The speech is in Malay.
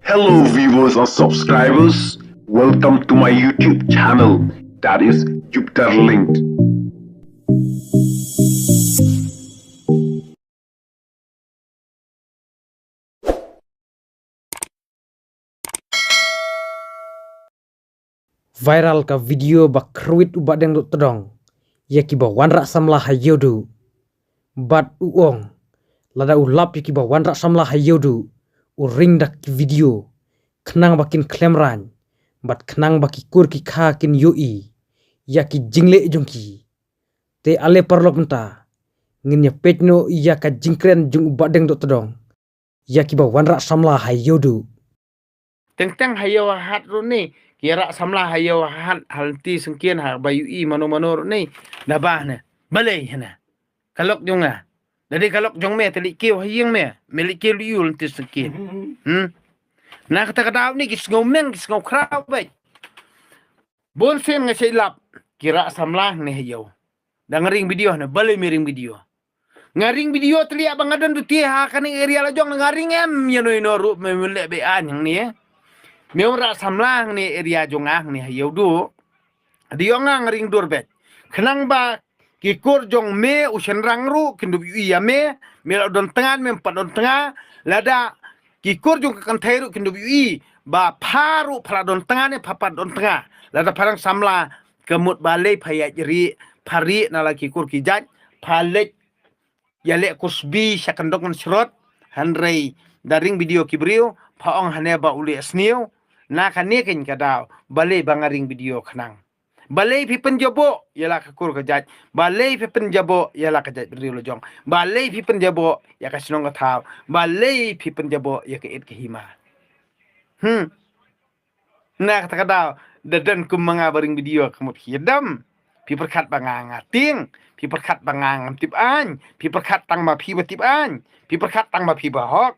Hello viewers and subscribers, welcome to my YouTube channel, that is Jupiter Linked. Viral ka video ba kruit u badeng do tedong yaki ba wanra samla hayodu bat uong lada ulap yaki ba wanra samla hayodu u ring dak video kenang bakin klemran bat kenang baki kur ki kha kin yoi yaki jingle jongki te ale parlok nta nginya petno yaka jingkren jung u badeng do tedong yaki ba wanra samla hayodu tentang hayo hat ru ni kira samla hayo hat halti sengkian ha bayu i mano ni nabah na balai hana kalok jonga jadi kalok jong me telik kiu hayeng me melik kiu yul ti sengkian na kata kata ni kis ngomeng kis ngau krau baik bon sen ngasai lap kira samla ni hayo dah ngering video na balai miring video ngaring video telia bangadan tu tiha kan area la jong ngaring em yano inoru memele be an yang ni Meora samlang ni area jongah ni hayo du diongang ring durbet kenang ba kikur jong me usen rangru kindu iya me don tengah me empat don tengah lada kikur jong kan thairu kindu i ba paru pala don tengah ni papat don tengah lada parang samla kemut balai payat jeri pari nala kikur kijat palek yale kusbi syakandok serot handrei daring video kibriu paong haneba uli asniu na kanekin kadao balai bangaring video kenang balai pi penjabo yala kakur kejat balai pi penjabo yala kejat beriu lojong balai pi penjabo ya kasinong katau balai pi penjabo ya ke it kehima na kata kadao dadan kum mengabaring video kemut hidam pi perkat banganga ting pi perkat bangangam tip an pi perkat tang ma pi batip an pi perkat tang ma pi bahok